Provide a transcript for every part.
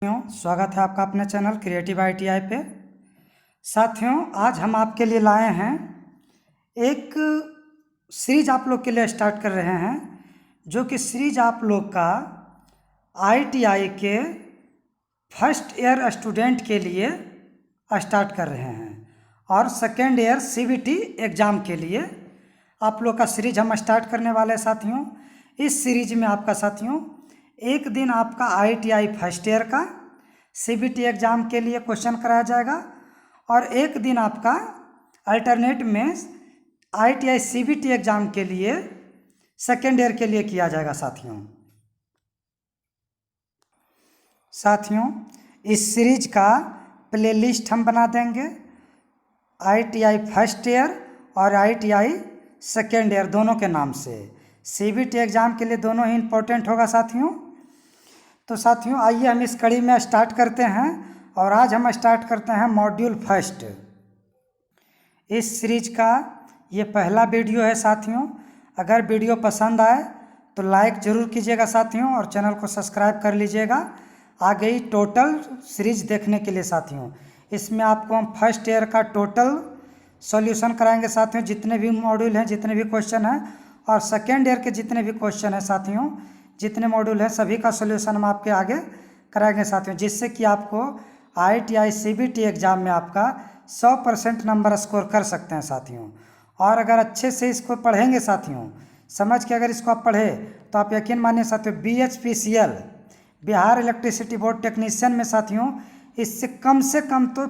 स्वागत है आपका अपने चैनल क्रिएटिव ITI पे। साथियों, आज हम आपके लिए लाए हैं एक सीरीज आप लोग के लिए स्टार्ट कर रहे हैं, जो कि सीरीज आप लोग का ITI के फर्स्ट ईयर स्टूडेंट के लिए स्टार्ट कर रहे हैं और सेकेंड ईयर CBT एग्ज़ाम के लिए आप लोग का सीरीज हम स्टार्ट करने वाले हैं। साथियों, इस सीरीज में आपका साथियों एक दिन आपका ITI फर्स्ट ईयर का CBT एग्ज़ाम के लिए क्वेश्चन कराया जाएगा और एक दिन आपका अल्टरनेट में ITI CBT एग्ज़ाम के लिए सेकेंड ईयर के लिए किया जाएगा। साथियों, इस सीरीज का प्लेलिस्ट हम बना देंगे ITI फर्स्ट ईयर और ITI सेकेंड ईयर दोनों के नाम से। CBT एग्ज़ाम के लिए दोनों ही इम्पोर्टेंट होगा साथियों। तो साथियों, आइए हम इस कड़ी में स्टार्ट करते हैं और आज हम स्टार्ट करते हैं मॉड्यूल फर्स्ट। इस सीरीज का ये पहला वीडियो है साथियों। अगर वीडियो पसंद आए तो लाइक ज़रूर कीजिएगा साथियों और चैनल को सब्सक्राइब कर लीजिएगा आगे ही टोटल सीरीज देखने के लिए। साथियों, इसमें आपको हम फर्स्ट ईयर का टोटल सॉल्यूशन कराएंगे साथियों, जितने भी मॉड्यूल हैं, जितने भी क्वेश्चन हैं, और सेकेंड ईयर के जितने भी क्वेश्चन हैं साथियों, जितने मॉड्यूल हैं सभी का सॉल्यूशन हम आपके आगे कराएंगे साथियों, जिससे कि आपको ITI CBT एग्ज़ाम में आपका 100% नंबर स्कोर कर सकते हैं साथियों। और अगर अच्छे से इसको पढ़ेंगे साथियों, समझ के अगर इसको आप पढ़े तो आप यकीन मानिए साथियों, BHPCL Bihar electricity board technician में साथियों इससे कम तो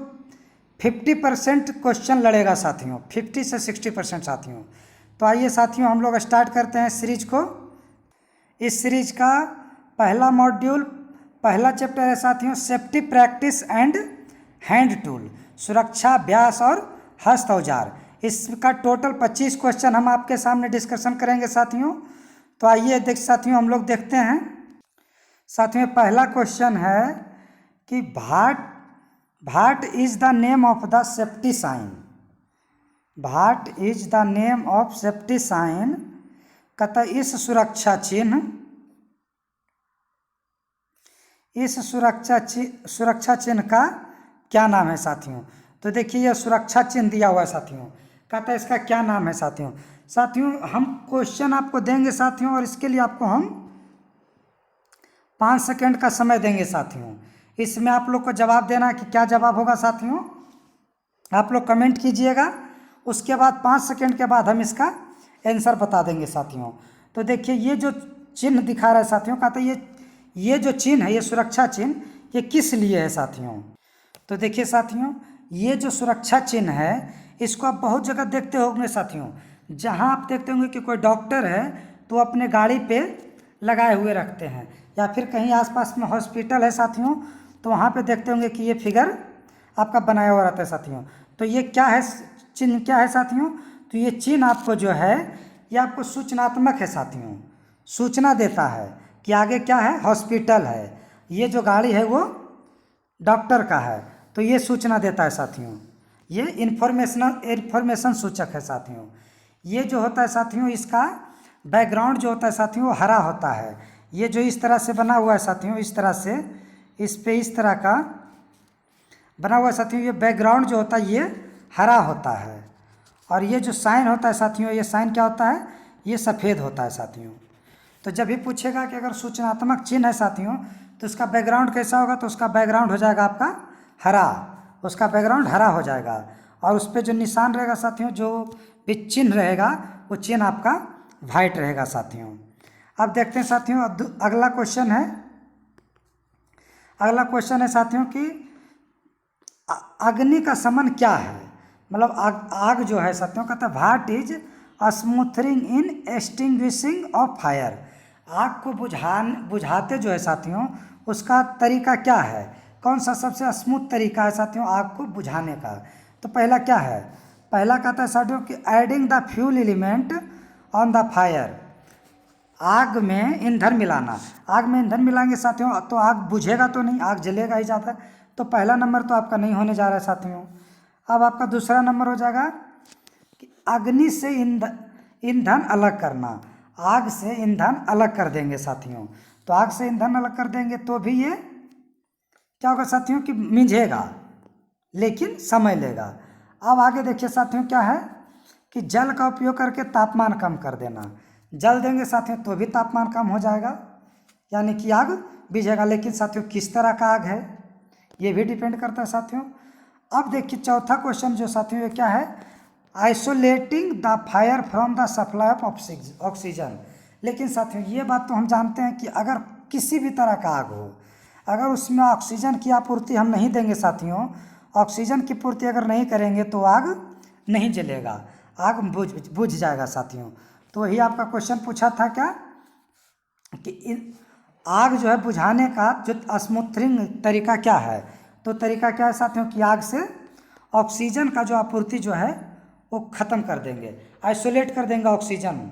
50% क्वेश्चन लड़ेगा साथियों, 50 से 60% साथियों। तो आइए साथियों, हम लोग स्टार्ट करते हैं सीरीज को। इस सीरीज का पहला मॉड्यूल, पहला चैप्टर है साथियों safety practice and hand tool, सुरक्षा अभ्यास और हस्त औजार। इसका टोटल 25 क्वेश्चन हम आपके सामने डिस्कशन करेंगे साथियों। तो आइए साथियों हम लोग देखते हैं। साथियों, पहला क्वेश्चन है कि what is the name of the safety sign. What is the name of safety sign, कहता इस सुरक्षा चिन्ह का क्या नाम है साथियों। तो देखिए, यह सुरक्षा चिन्ह दिया हुआ है साथियों, कहता है इसका क्या नाम है साथियों। हम क्वेश्चन आपको देंगे साथियों और इसके लिए आपको हम 5 सेकंड का समय देंगे साथियों। इसमें आप लोग को जवाब देना है कि क्या जवाब होगा साथियों, आप लोग कमेंट कीजिएगा। उसके बाद 5 सेकंड के बाद हम इसका आंसर बता देंगे साथियों। तो देखिए, ये जो चिन्ह दिखा रहा है साथियों, कहते हैं ये जो चिन्ह है, ये सुरक्षा चिन्ह, ये किस लिए है साथियों। तो देखिए साथियों, ये जो सुरक्षा चिन्ह है इसको आप बहुत जगह देखते होंगे साथियों। जहाँ आप देखते होंगे कि कोई डॉक्टर है तो अपने गाड़ी पे लगाए हुए रखते हैं, या फिर कहीं आसपास में हॉस्पिटल है साथियों, तो वहाँ पे देखते होंगे कि ये फिगर आपका बनाया हुआ रहता है साथियों। तो ये क्या है, चिन्ह क्या है साथियों। तो ये चिन्ह आपको जो है ये आपको सूचनात्मक है साथियों, सूचना देता है कि आगे क्या है, हॉस्पिटल है। ये जो गाड़ी है वो डॉक्टर का है, तो ये सूचना देता है साथियों। ये इन्फॉर्मेशन सूचक है साथियों। ये जो होता है साथियों, इसका बैकग्राउंड जो होता है साथियों वो हरा होता है। ये जो इस तरह से बना हुआ है साथियों, इस तरह से इस पे इस तरह का बना हुआ है साथियों, ये बैकग्राउंड जो होता है ये हरा होता है। और ये जो साइन होता है साथियों, ये साइन क्या होता है, ये सफ़ेद होता है साथियों। तो जब भी पूछेगा कि अगर सूचनात्मक चिन्ह है साथियों तो उसका बैकग्राउंड कैसा होगा, तो उसका बैकग्राउंड हो जाएगा आपका हरा, उसका बैकग्राउंड हरा हो जाएगा। और उस पर जो निशान रहेगा साथियों, जो भी चिन्ह रहेगा वो चिन्ह आपका वाइट रहेगा साथियों। अब देखते हैं साथियों, अगला क्वेश्चन है साथियों कि अग्नि का समन क्या है, मतलब आग जो है साथियों, कहता है what is smothering in extinguishing of fire. आग को बुझाते जो है साथियों उसका तरीका क्या है, कौन सा सबसे स्मूथ तरीका है साथियों आग को बुझाने का। तो पहला क्या है, पहला कहता है साथियों कि adding the fuel element on the fire, आग में ईंधन मिलाना। आग में ईंधन मिलाएंगे साथियों तो आग बुझेगा तो नहीं, आग जलेगा ही ज़्यादा। तो पहला नंबर तो आपका नहीं होने जा रहा है साथियों। अब आपका दूसरा नंबर हो जाएगा कि अग्नि से ईंधन अलग करना, आग से ईंधन अलग कर देंगे साथियों। तो आग से ईंधन अलग कर देंगे तो भी ये क्या होगा साथियों कि मिंझेगा, लेकिन समय लेगा। अब आगे देखिए साथियों क्या है कि जल का उपयोग करके तापमान कम कर देना। जल देंगे साथियों तो भी तापमान कम हो जाएगा, यानी कि आग बुझेगा। लेकिन साथियों किस तरह का आग है ये भी डिपेंड करता है साथियों। अब देखिए चौथा क्वेश्चन जो साथियों ये क्या है, isolating the fire from the supply of oxygen. लेकिन साथियों ये बात तो हम जानते हैं कि अगर किसी भी तरह का आग हो, अगर उसमें ऑक्सीजन की आपूर्ति हम नहीं देंगे साथियों, ऑक्सीजन की पूर्ति अगर नहीं करेंगे तो आग नहीं जलेगा, आग बुझ जाएगा साथियों। तो वही आपका क्वेश्चन पूछा था क्या कि आग जो है बुझाने का जो स्मूथरिंग तरीका क्या है। तो तरीका क्या है साथियों कि आग से ऑक्सीजन का जो आपूर्ति जो है वो ख़त्म कर देंगे, आइसोलेट कर देंगे ऑक्सीजन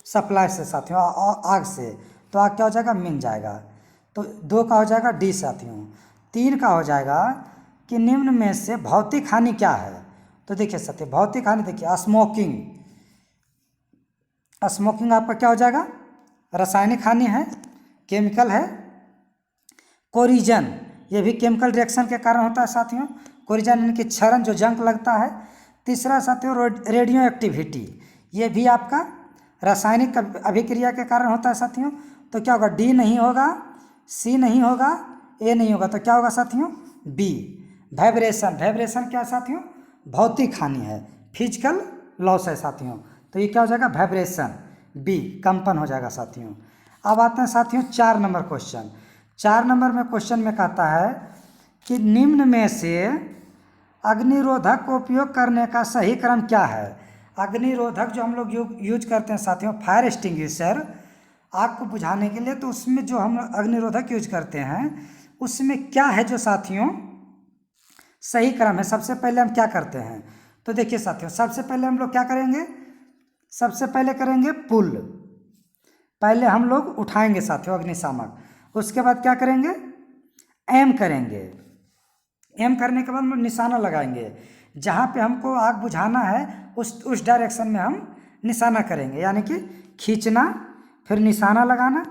सप्लाई से साथियों आग से, तो आग क्या हो जाएगा, मिल जाएगा। तो 2 का हो जाएगा डी साथियों। 3 का हो जाएगा कि निम्न में से भौतिक हानि क्या है। तो देखिए साथियों भौतिक हानि देखिए स्मोकिंग, स्मोकिंग आपका क्या हो जाएगा, रासायनिक हानि है, केमिकल है। कोरिजन ये भी केमिकल रिएक्शन के कारण होता है साथियों, कोरिजन यानी कि क्षरण जो जंग लगता है। तीसरा साथियों रेडियो एक्टिविटी, ये भी आपका रासायनिक अभिक्रिया के कारण होता है साथियों। तो क्या होगा, डी नहीं होगा, सी नहीं होगा, ए नहीं होगा, तो क्या होगा साथियों, बी। वाइब्रेशन, वाइब्रेशन क्या है साथियों, भौतिक हानि है, फिजिकल लॉस है साथियों। तो ये क्या हो जाएगा, वाइब्रेशन, बी कंपन हो जाएगा साथियों। अब आते हैं साथियों 4 नंबर क्वेश्चन। 4 नंबर में क्वेश्चन में कहता है कि निम्न में से अग्निरोधक को उपयोग करने का सही क्रम क्या है। अग्निरोधक जो हम लोग यूज करते हैं साथियों, फायर एक्सटिंग्विशर, आग को बुझाने के लिए, तो उसमें जो हम अग्निरोधक यूज करते हैं उसमें क्या है जो साथियों सही क्रम है। सबसे पहले हम क्या करते हैं, तो देखिए साथियों सबसे पहले हम लोग क्या करेंगे, सबसे पहले करेंगे पुल, पहले हम लोग उठाएंगे साथियों अग्निशामक, उसके बाद क्या करेंगे, एम करेंगे, एम करने के बाद हम निशाना लगाएंगे, जहाँ पे हमको आग बुझाना है उस डायरेक्शन में हम निशाना करेंगे, यानी कि खींचना, फिर निशाना लगाना।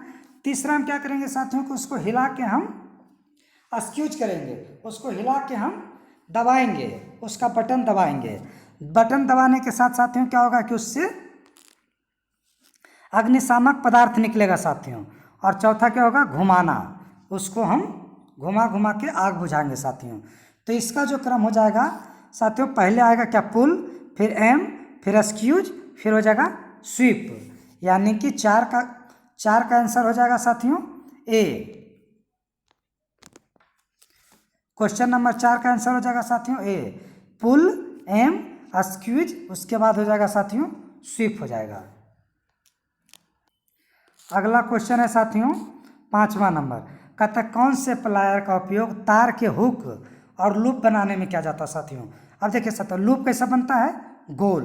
तीसरा हम क्या करेंगे साथियों को उसको हिला के हम स्क्यूज करेंगे, उसको हिला के हम दबाएंगे, उसका बटन दबाएंगे। बटन दबाने के साथ साथियों क्या होगा कि उससे अग्निशामक पदार्थ निकलेगा साथियों। और चौथा क्या होगा, घुमाना, उसको हम घुमा घुमा के आग बुझाएंगे साथियों। तो इसका जो क्रम हो जाएगा साथियों, पहले आएगा क्या, पुल, फिर एम, फिर स्क्यूज, फिर हो जाएगा स्वीप, यानी कि 4 का आंसर हो जाएगा साथियों ए। क्वेश्चन नंबर 4 का आंसर हो जाएगा साथियों ए, पुल, एम, स्क्यूज, उसके बाद हो जाएगा साथियों स्वीप हो जाएगा। अगला क्वेश्चन है साथियों 5वां नंबर, कहता है कौन से प्लायर का उपयोग तार के हुक और लूप बनाने में किया जाता है साथियों। अब देखिए साथियों लूप कैसा बनता है, गोल,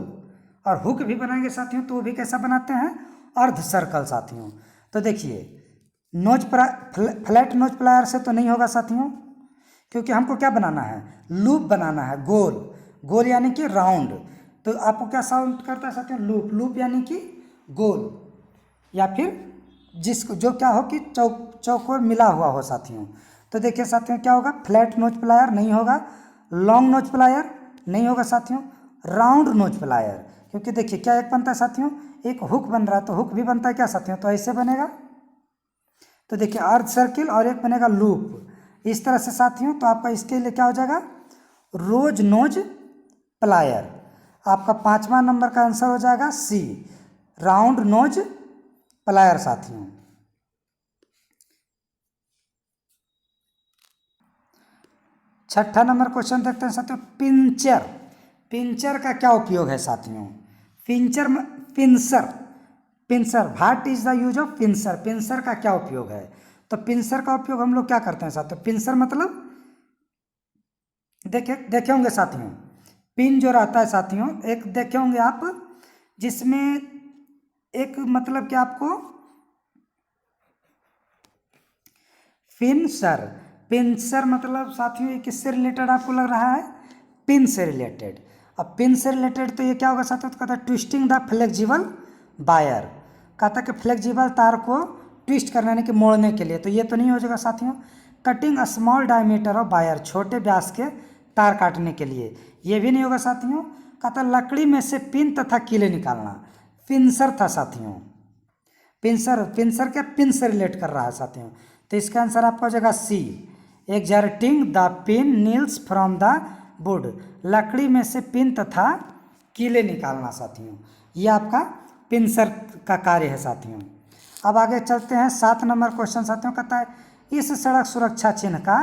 और हुक भी बनाएंगे साथियों तो वो भी कैसा बनाते हैं, अर्ध सर्कल साथियों। तो देखिए फ्लैट नोज प्लायर से तो नहीं होगा साथियों, क्योंकि हमको क्या बनाना है, लूप बनाना है, गोल, गोल यानी कि राउंड। तो आपको क्या साउंड करता है साथियों, लूप, लूप यानी कि गोल, या फिर जिसको जो क्या हो कि चौकोर मिला हुआ हो साथियों। तो देखिए साथियों क्या होगा, फ्लैट नोज प्लायर नहीं होगा, लॉन्ग नोज प्लायर नहीं होगा साथियों, राउंड नोज प्लायर, क्योंकि देखिए क्या एक बनता है साथियों, एक हुक बन रहा है, तो हुक भी बनता है क्या साथियों, तो ऐसे बनेगा। तो देखिए अर्ध सर्किल और एक बनेगा लूप, इस तरह से साथियों। तो आपका इसके लिए क्या हो जाएगा, रोज नोज प्लायर। आपका 5वां नंबर का आंसर हो जाएगा सी, राउंड नोज प्लायर साथियों। छठा नंबर क्वेश्चन देखते हैं साथियों, पिंचर, पिंचर का क्या उपयोग है साथियों। Pincher, pincer, pincer, what is the use of pincer, pincer का क्या उपयोग है। तो पिंसर का उपयोग हम लोग क्या करते हैं साथियों, पिंसर मतलब देखे होंगे साथियों, पिन जो रहता है साथियों, एक देखे होंगे आप, जिसमें एक मतलब कि आपको पिंसर, पिंसर मतलब साथियों ये किससे रिलेटेड आपको लग रहा है, पिन से रिलेटेड। अब पिन से रिलेटेड तो ये क्या होगा साथियों, तो कहता है ट्विस्टिंग द फ्लेक्सिबल वायर, कहता है कि फ्लेक्सिबल तार को ट्विस्ट करने यानी कि मोड़ने के लिए, तो ये तो नहीं हो जाएगा साथियों। Cutting a small diameter of wire, छोटे व्यास के तार काटने के लिए। ये भी नहीं होगा साथियों। कहता लकड़ी में से पिन तथा कीले निकालना, पिंसर था साथियों। पिंसर क्या, पिन से रिलेट कर रहा है साथियों। तो इसका आंसर आपका हो जाएगा C, exerting the pin nails from the wood, लकड़ी में से पिन तथा कीले निकालना साथियों। ये आपका पिंसर का कार्य है साथियों। अब आगे चलते हैं 7 नंबर क्वेश्चन साथियों। कहता है इस सड़क सुरक्षा चिन्ह का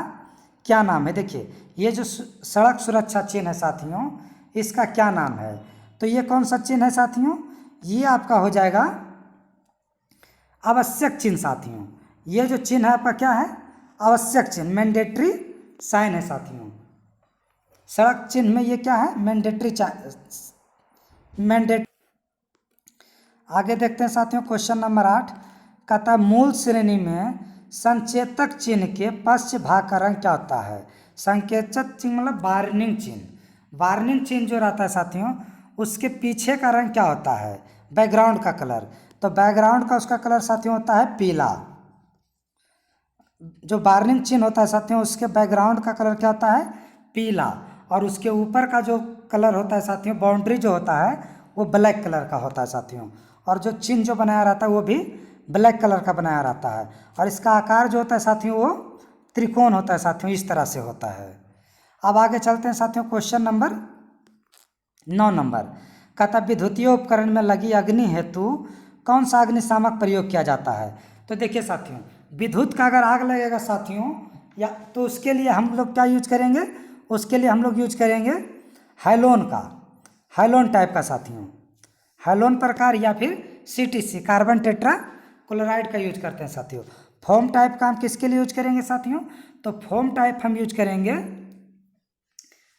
क्या नाम है। देखिए ये जो सड़क सुरक्षा चिन्ह है साथियों, इसका क्या नाम है। तो ये कौन सा चिन्ह है साथियों, ये आपका हो जाएगा आवश्यक चिन्ह साथियों। ये जो चिन्ह है आपका क्या है, आवश्यक चिन्ह, मैंडेटरी साइन है साथियों। सड़क चिन्ह में ये क्या है, मैंडेट। आगे देखते हैं साथियों क्वेश्चन नंबर 8। कहता मूल श्रेणी में संचेतक चिन्ह के पश्च भाग का रंग क्या होता है। संकेतक चिन्ह मतलब वार्निंग चिन्ह। वार्निंग चिन्ह जो रहता है साथियों, उसके पीछे का रंग क्या होता है, बैकग्राउंड का कलर। तो बैकग्राउंड का उसका कलर साथियों होता है पीला। जो वार्निंग चिन्ह होता है साथियों, उसके बैकग्राउंड का कलर क्या होता है, पीला। और उसके ऊपर का जो कलर होता है साथियों, बाउंड्री जो होता है वो ब्लैक कलर का होता है साथियों। और जो चिन्ह जो बनाया रहता है वो भी ब्लैक कलर का बनाया रहता है। और इसका आकार जो होता है साथियों वो त्रिकोण होता है साथियों, इस तरह से होता है। अब आगे चलते हैं साथियों क्वेश्चन नंबर 9 नंबर। कहता विद्युतीय उपकरण में लगी अग्नि हेतु कौन सा अग्निशामक प्रयोग किया जाता है। तो देखिए साथियों, विद्युत का अगर आग लगेगा साथियों, या तो उसके लिए हम लोग क्या यूज करेंगे, उसके लिए हम लोग यूज करेंगे हैलोन का, हैलोन टाइप का साथियों, हैलोन प्रकार, या फिर CTC कार्बन टेट्रा क्लोराइड का यूज करते हैं साथियों। फोम टाइप का हम किसके लिए यूज करेंगे साथियों, तो फोम टाइप हम यूज करेंगे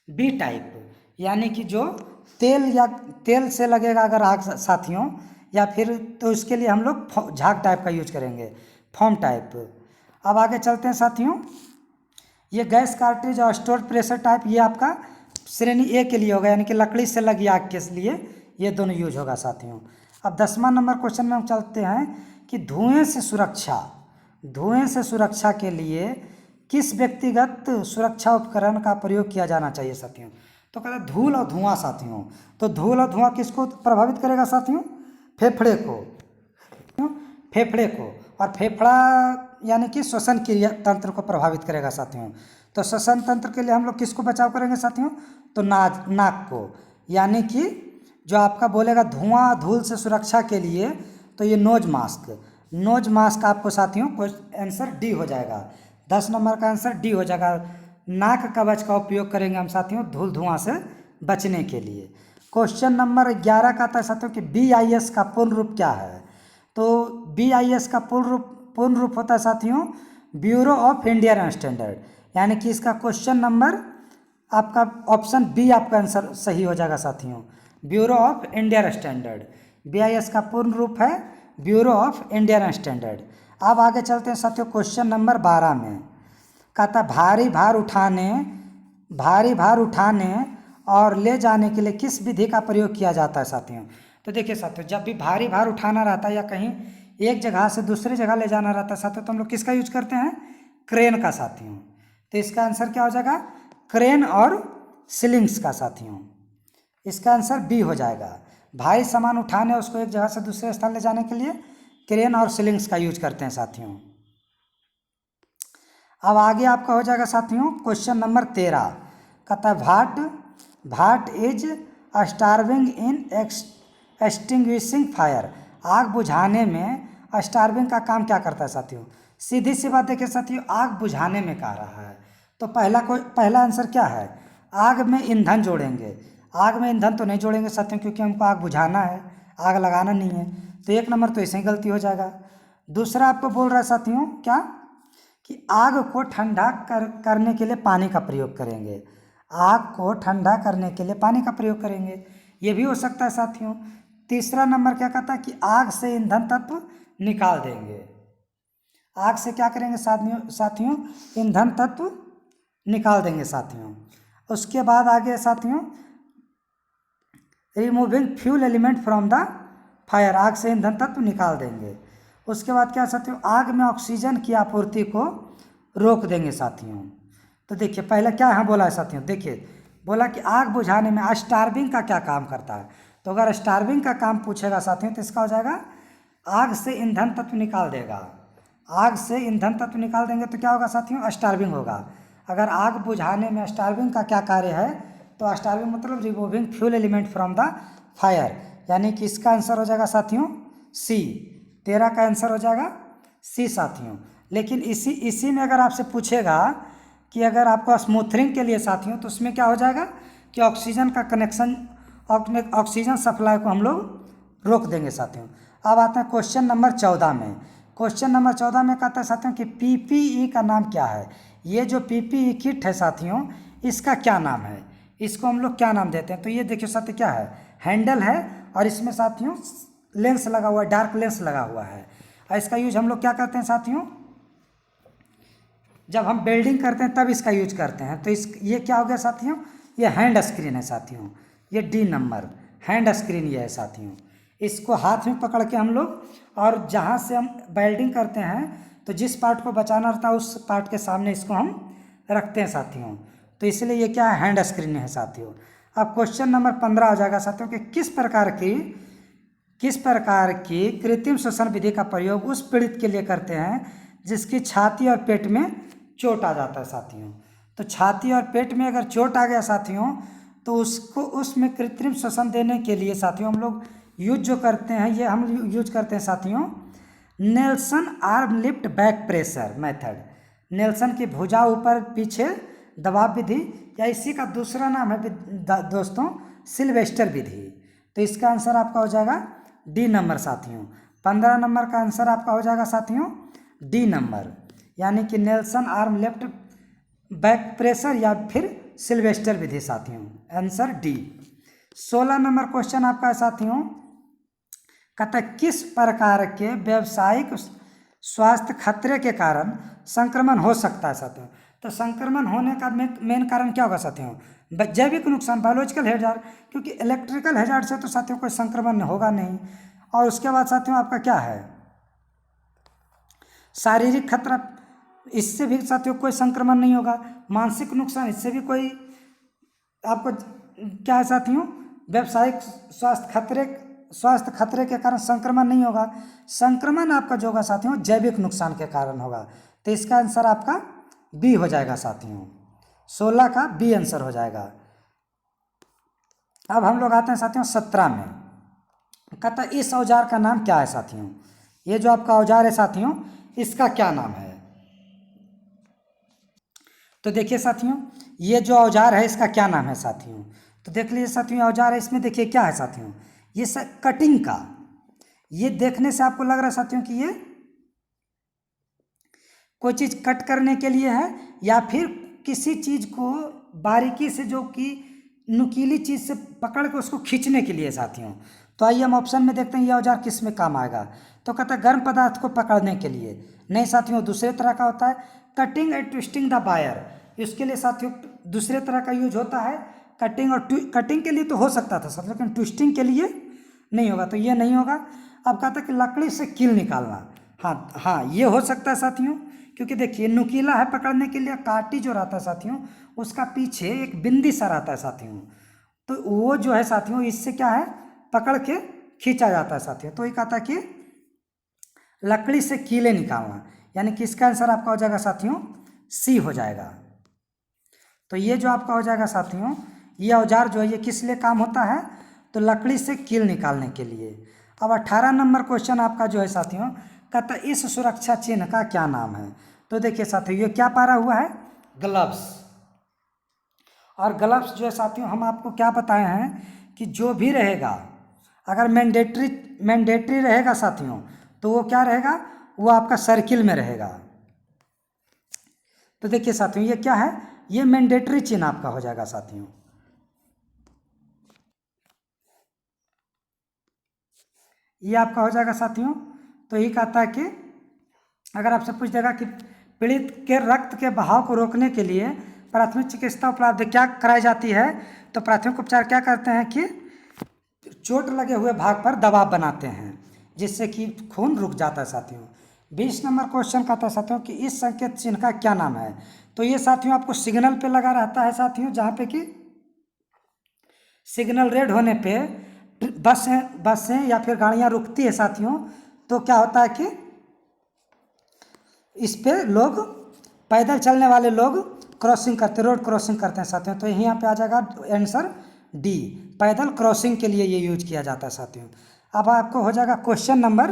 बी टाइप, यानी कि जो तेल या तेल से लगेगा अगर आग साथियों, या फिर तो उसके लिए हम लोग झाग टाइप का यूज करेंगे, फोम टाइप। अब आगे चलते हैं साथियों, ये गैस कार्ट्रिज और स्टोर प्रेशर टाइप, ये आपका श्रेणी ए के लिए होगा, यानी कि लकड़ी से लगी आग के लिए ये दोनों यूज होगा साथियों। अब 10वां नंबर क्वेश्चन में हम चलते हैं कि धुएं से सुरक्षा के लिए किस व्यक्तिगत सुरक्षा उपकरण का प्रयोग किया जाना चाहिए साथियों। तो कहते हैं धूल और धुआं साथियों। तो धूल और धुआं किसको प्रभावित करेगा साथियों, फेफड़े को, और फेफड़ा यानी कि श्वसन क्रिया तंत्र को प्रभावित करेगा साथियों। तो श्वसन तंत्र के लिए हम लोग किसको बचाव करेंगे साथियों, तो नाक को, यानी कि जो आपका बोलेगा धुआं धूल से सुरक्षा के लिए, तो ये नोज मास्क आपको साथियों आंसर डी हो जाएगा। 10 नंबर का आंसर डी हो जाएगा। नाक कवच का उपयोग करेंगे हम साथियों धूल धुआं से बचने के लिए। क्वेश्चन नंबर 11 का आता है साथियों कि BIS का पूर्ण रूप क्या है। तो BIS का पूर्ण रूप होता है साथियों ब्यूरो ऑफ इंडियन स्टैंडर्ड, यानी कि इसका क्वेश्चन नंबर आपका ऑप्शन बी आपका आंसर सही हो जाएगा साथियों, bureau of Indian standard. BIS का पूर्ण रूप है ब्यूरो ऑफ इंडियन स्टैंडर्ड। अब आगे चलते हैं साथियों क्वेश्चन नंबर 12 में। कहता भारी भार उठाने और ले जाने के लिए किस विधि का प्रयोग किया जाता है साथियों। तो देखिए साथियों, जब भी भारी भार उठाना रहता है या कहीं एक जगह से दूसरी जगह ले जाना रहता है साथियों, तो हम लोग किसका यूज करते हैं, क्रेन का साथियों। तो इसका आंसर क्या हो जाएगा, क्रेन और स्लिंग्स का साथियों। इसका आंसर बी हो जाएगा। भारी सामान उठाने उसको एक जगह से दूसरे स्थान ले जाने के लिए क्रेन और स्लिंग्स का यूज करते हैं साथियों। अब आगे आपका हो जाएगा साथियों क्वेश्चन नंबर 13। कहता है what is starving in extinguishing fire. आग बुझाने में स्टार्विंग का काम क्या करता है साथियों। सीधी सी बात देखिए साथियों, आग बुझाने में कह रहा है, तो पहला आंसर क्या है, आग में ईंधन जोड़ेंगे। आग में ईंधन तो नहीं जोड़ेंगे साथियों, क्योंकि हमको आग बुझाना है, आग लगाना नहीं है। तो 1 नंबर तो ऐसे ही गलती हो जाएगा। दूसरा आपको बोल रहा है साथियों क्या, कि आग को ठंडा करने के लिए पानी का प्रयोग करेंगे। आग को ठंडा करने के लिए पानी का प्रयोग करेंगे, ये भी हो सकता है साथियों। तीसरा नंबर क्या कहता है कि आग से ईंधन तत्व निकाल देंगे। आग से क्या करेंगे साथियों, ईंधन तत्व निकाल देंगे साथियों। उसके बाद आगे साथियों removing fuel element from the fire, आग से ईंधन तत्व निकाल देंगे। उसके बाद क्या साथियों, आग में ऑक्सीजन की आपूर्ति को रोक देंगे साथियों। तो देखिए पहला क्या यहाँ बोला है साथियों, देखिए बोला कि आग बुझाने में स्टार्बिंग का क्या काम करता है। तो अगर स्टार्बिंग का काम पूछेगा साथियों तो इसका हो जाएगा आग से ईंधन तत्व निकाल देगा। आग से ईंधन तत्व निकाल देंगे तो क्या होगा साथियों, स्टार्बिंग होगा। अगर आग बुझाने में स्टार्बिंग का क्या कार्य है, तो स्टार्बिंग मतलब removing fuel element from the fire, यानी कि इसका आंसर हो जाएगा साथियों सी। 13 का आंसर हो जाएगा सी साथियों। लेकिन इसी में अगर आपसे पूछेगा कि अगर आपको स्मूथरिंग के लिए साथियों, तो उसमें क्या हो जाएगा कि ऑक्सीजन का कनेक्शन, ऑक्सीजन सप्लाई को हम लोग रोक देंगे साथियों। अब आते हैं क्वेश्चन नंबर 14 में। क्वेश्चन नंबर 14 में कहता है साथियों कि पीपीई का नाम क्या है। ये जो पीपीई किट है साथियों, इसका क्या नाम है, इसको हम लोग क्या नाम देते हैं। तो ये देखिए साथियों क्या है, हैंडल है और इसमें साथियों लेंस लगा हुआ है, डार्क लेंस लगा हुआ है। और इसका यूज हम लोग क्या करते हैं साथियों, जब हम वेल्डिंग करते हैं तब इसका यूज करते हैं। तो ये क्या हो गया साथियों, ये हैंड स्क्रीन है साथियों, ये डी नंबर हैंड स्क्रीन ये है साथियों। इसको हाथ में पकड़ के हम लोग, और जहाँ से हम वेल्डिंग करते हैं तो जिस पार्ट को बचाना रहता है उस पार्ट के सामने इसको हम रखते हैं साथियों। तो इसलिए ये क्या है, हैंड स्क्रीन है साथियों। अब क्वेश्चन नंबर 15 हो जाएगा साथियों कि किस प्रकार की कृत्रिम श्वसन विधि का प्रयोग उस पीड़ित के लिए करते हैं जिसकी छाती और पेट में चोट आ जाता है साथियों। तो छाती और पेट में अगर चोट आ गया साथियों, तो उसमें कृत्रिम श्वसन देने के लिए साथियों हम लोग यूज जो करते हैं, ये हम यूज करते हैं साथियों Nelson arm lift back pressure method. Nelson की भुजा ऊपर पीछे दबाव विधि, या इसी का दूसरा नाम है दोस्तों सिल्वेस्टर विधि। तो इसका आंसर आपका हो जाएगा डी नंबर साथियों। 15 नंबर का आंसर आपका हो जाएगा साथियों डी नंबर, यानी कि Nelson arm left back pressure या फिर सिल्वेस्टर विधि साथियों, आंसर डी। 16 नंबर क्वेश्चन आपका है साथियों, कहता है किस प्रकार के व्यावसायिक स्वास्थ्य खतरे के कारण संक्रमण हो सकता है साथियों। तो संक्रमण होने का मेन कारण क्या होगा साथियों, जैविक नुकसान, बायोलॉजिकल हैजार्ड, क्योंकि इलेक्ट्रिकल हैजार्ड से तो साथियों कोई संक्रमण होगा नहीं। और उसके बाद साथियों आपका क्या है, शारीरिक खतरा, इससे भी साथियों कोई संक्रमण नहीं होगा। मानसिक नुकसान, इससे भी कोई आपको क्या है साथियों, व्यावसायिक स्वास्थ्य खतरे के कारण संक्रमण नहीं होगा। संक्रमण आपका जो होगा साथियों जैविक नुकसान के कारण होगा। तो इसका आंसर आपका बी हो जाएगा साथियों, 16 का बी आंसर हो जाएगा। अब हम लोग आते हैं साथियों 17 में। कहता है इस औजार का नाम क्या है साथियों। ये जो आपका औजार है साथियों, इसका क्या नाम है। तो देखिए साथियों, ये जो औजार है इसका क्या नाम है साथियों। तो देख लीजिए साथियों, औजार है, इसमें देखिए क्या है साथियों, ये कटिंग का, ये देखने से आपको लग रहा है साथियों कि ये कोई चीज़ कट करने के लिए है, या फिर किसी चीज़ को बारीकी से, जो कि नुकीली चीज़ से पकड़ के उसको खींचने के लिए साथियों। तो आइए हम ऑप्शन में देखते हैं ये औजार किस में काम आएगा। तो कहता है गर्म पदार्थ को पकड़ने के लिए, नहीं साथियों दूसरे तरह का होता है। Cutting and twisting the wire, इसके लिए साथियों दूसरे तरह का यूज होता है। कटिंग के लिए तो हो सकता था साथियों, लेकिन ट्विस्टिंग के लिए नहीं होगा, तो ये नहीं होगा। अब कहता है कि लकड़ी से कील निकालना, हाँ ये हो सकता है साथियों, क्योंकि देखिए नुकीला है पकड़ने के लिए, काटी जो रहता है साथियों उसका पीछे एक बिंदी सा रहता है साथियों, तो वो जो है साथियों इससे क्या है पकड़ के खींचा जाता है साथियों। तो ये कहता है कि लकड़ी से कीले निकालना, यानी कि इसका आंसर आपका हो जाएगा साथियों सी हो जाएगा। तो ये जो आपका हो जाएगा साथियों, ये औजार जो है ये किस लिए काम होता है, तो लकड़ी से कील निकालने के लिए। अब 18 नंबर क्वेश्चन आपका जो है साथियों, कहता है इस सुरक्षा चिन्ह का क्या नाम है। तो देखिए साथियों, ये क्या पारा हुआ है, ग्लव्स। और ग्लव्स जो है साथियों हम आपको क्या बताए हैं कि जो भी रहेगा, अगर मैंडेटरी रहेगा साथियों, तो वो क्या रहेगा, वो आपका सर्किल में रहेगा। तो देखिए साथियों ये क्या है, ये मैंडेटरी चिन्ह आपका हो जाएगा साथियों। ये आपका हो जाएगा साथियों। तो ये कहता है कि अगर आपसे पूछ देगा कि पीड़ित के रक्त के बहाव को रोकने के लिए प्राथमिक चिकित्सा उपलब्ध क्या कराई जाती है, तो प्राथमिक उपचार क्या करते हैं कि चोट लगे हुए भाग पर दबाव बनाते हैं, जिससे कि खून रुक जाता है साथियों। 20 नंबर क्वेश्चन का था साथियों कि इस संकेत चिन्ह का क्या नाम है। तो ये साथियों आपको सिग्नल पे लगा रहता है साथियों, जहाँ पे कि सिग्नल रेड होने पे बसें या फिर गाड़ियाँ रुकती है साथियों, तो क्या होता है कि इस पे लोग, पैदल चलने वाले लोग क्रॉसिंग करते, रोड क्रॉसिंग करते हैं साथियों। तो यहाँ पे आ जाएगा आंसर डी, पैदल क्रॉसिंग के लिए ये यूज किया जाता है साथियों। अब आपको हो जाएगा क्वेश्चन नंबर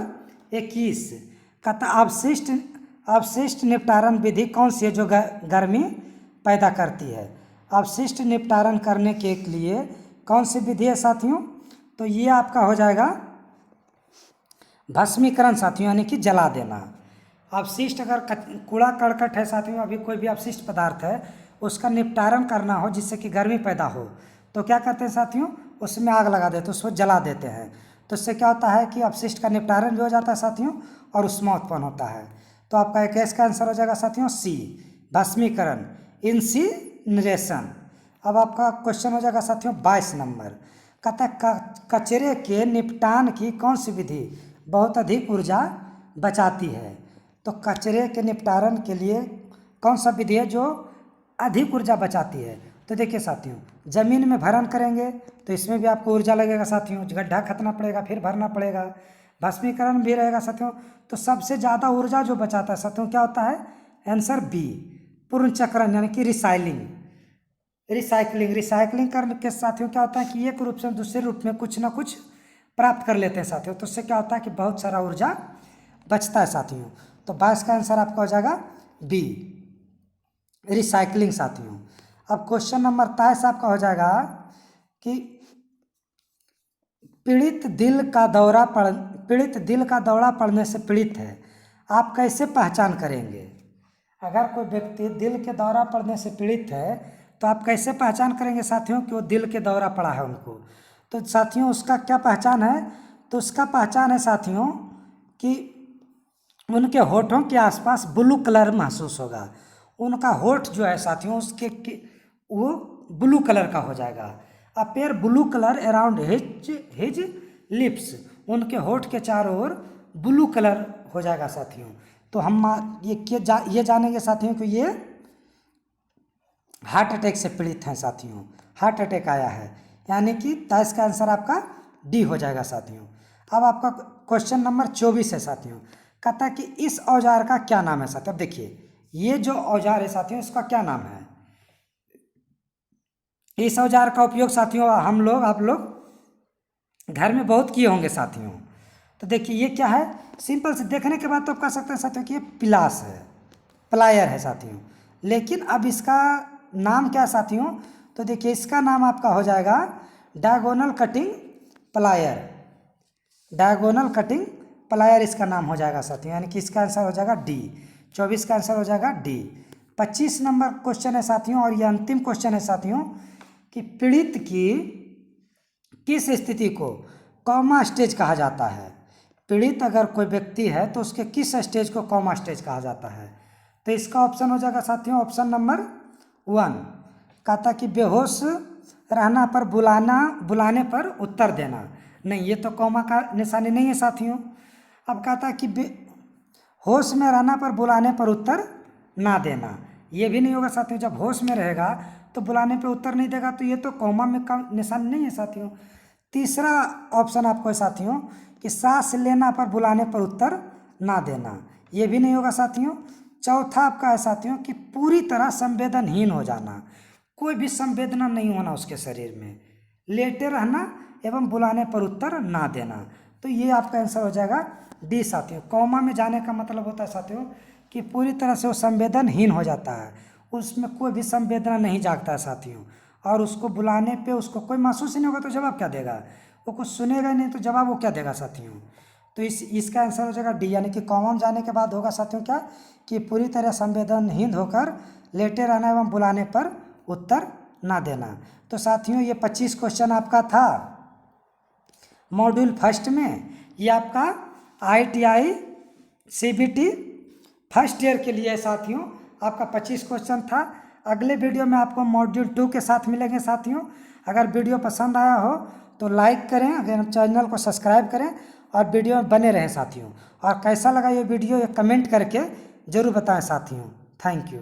21, कहता अवशिष्ट निपटारण विधि कौन सी है जो गर्मी पैदा करती है। अवशिष्ट निपटारण करने के लिए कौन सी विधि है साथियों, तो ये आपका हो जाएगा भस्मीकरण साथियों, यानी कि जला देना। अवशिष्ट अगर कूड़ा करकट है साथियों, अभी कोई भी अवशिष्ट पदार्थ है उसका निपटारण करना हो जिससे कि गर्मी पैदा हो, तो क्या करते हैं साथियों, उसमें आग लगा देते हैं, उसको जला देते हैं। तो इससे क्या होता है कि अवशिष्ट का निपटारण भी हो जाता है साथियों और उसमें उत्पन्न होता है। तो आपका एक इसका आंसर हो जाएगा साथियों सी, भस्मीकरण, इंसिनरेशन। अब आपका क्वेश्चन हो जाएगा साथियों 22 नंबर, कहता है कचरे के निपटान की कौन सी विधि बहुत अधिक ऊर्जा बचाती है। तो कचरे के निपटारण के लिए कौन सा विधि है जो अधिक ऊर्जा बचाती है। तो देखिए साथियों, ज़मीन में भरण करेंगे तो इसमें भी आपको ऊर्जा लगेगा साथियों, गड्ढा खतना पड़ेगा, फिर भरना पड़ेगा, भस्मीकरण भी रहेगा साथियों। तो सबसे ज़्यादा ऊर्जा जो बचाता है साथियों क्या होता है, आंसर बी, पुनर्चक्रण यानी कि रिसाइकलिंग करने के साथियों क्या होता है कि एक रूप से दूसरे रूप में कुछ ना कुछ प्राप्त कर लेते हैं साथियों। तो उससे क्या होता है कि बहुत सारा ऊर्जा बचता है साथियों। तो 22 का आंसर आपका हो जाएगा बी, रिसाइकलिंग साथियों। अब क्वेश्चन नंबर 23 आपका हो जाएगा कि पीड़ित दिल का दौरा पड़ने से पीड़ित है, आप कैसे पहचान करेंगे। अगर कोई व्यक्ति दिल के दौरा पड़ने से पीड़ित है तो आप कैसे पहचान करेंगे साथियों कि वो दिल के दौरा पड़ा है उनको। तो साथियों उसका क्या पहचान है, तो उसका पहचान है साथियों कि उनके होठों के आसपास ब्लू कलर महसूस होगा। उनका होठ जो है साथियों वो ब्लू कलर का हो जाएगा। Appear blue colour around his lips, उनके होठ के चारों ओर ब्लू कलर हो जाएगा साथियों। तो हम ये जानेंगे साथियों कि ये हार्ट अटैक से पीड़ित हैं साथियों, हार्ट अटैक आया है, यानी कि 23 का आंसर आपका डी हो जाएगा साथियों। अब आपका क्वेश्चन नंबर 24 है साथियों, कहता है कि इस औजार का क्या नाम है साथियों। अब देखिए ये जो औजार है साथियों इसका क्या नाम है। इस औजार का उपयोग साथियों आप लोग घर में बहुत किए होंगे साथियों। तो देखिए ये क्या है, सिंपल से देखने के बाद तो आप कह सकते हैं साथियों कि ये पिलास है, प्लायर है साथियों। लेकिन अब इसका नाम क्या है साथियों, तो देखिए इसका नाम आपका हो जाएगा diagonal cutting plier, diagonal cutting plier इसका नाम हो जाएगा साथियों, यानी कि इसका आंसर हो जाएगा डी, 24 का आंसर हो जाएगा डी। 25 नंबर क्वेश्चन है साथियों और ये अंतिम क्वेश्चन है साथियों कि पीड़ित की किस स्थिति को कॉमा स्टेज कहा जाता है। पीड़ित अगर कोई व्यक्ति है तो उसके किस स्टेज को कॉमा स्टेज कहा जाता है। तो इसका ऑप्शन हो जाएगा साथियों ऑप्शन नंबर 1, कहता कि बेहोश रहना पर बुलाने पर उत्तर देना, नहीं ये तो कॉमा का निशानी नहीं है साथियों। अब कहता कि होश में रहना पर बुलाने पर उत्तर ना देना, ये भी नहीं होगा साथियों। जब होश में रहेगा तो बुलाने पे उत्तर नहीं देगा, तो ये तो कॉमा में का निशान नहीं है साथियों। तीसरा ऑप्शन आपको है साथियों कि सांस लेना पर बुलाने पर उत्तर ना देना, ये भी नहीं होगा साथियों। चौथा आपका है साथियों कि पूरी तरह संवेदनहीन हो जाना, कोई भी संवेदना नहीं होना उसके शरीर में, लेटे रहना एवं बुलाने पर उत्तर ना देना। तो ये आपका आंसर हो जाएगा डी साथियों। कॉमा में जाने का मतलब होता है साथियों कि पूरी तरह से वो संवेदनहीन हो जाता है, उसमें कोई भी संवेदना नहीं जागता है साथियों, और उसको बुलाने पे उसको कोई महसूस ही नहीं होगा तो जवाब क्या देगा, वो कुछ सुनेगा ही नहीं तो जवाब वो क्या देगा साथियों। तो इसका आंसर हो जाएगा डी, यानी कि कॉमा में जाने के बाद होगा साथियों क्या कि पूरी तरह संवेदनहीन होकर लेटे रहना एवं बुलाने पर उत्तर ना देना। तो साथियों ये 25 क्वेश्चन आपका था मॉड्यूल फर्स्ट में, ये आपका ITI CBT फर्स्ट ईयर के लिए है साथियों, आपका 25 क्वेश्चन था। अगले वीडियो में आपको मॉड्यूल 2 के साथ मिलेंगे साथियों। अगर वीडियो पसंद आया हो तो लाइक करें, अगर चैनल को सब्सक्राइब करें और वीडियो में बने रहें साथियों। और कैसा लगा ये वीडियो ये कमेंट करके ज़रूर बताएं साथियों। Thank you.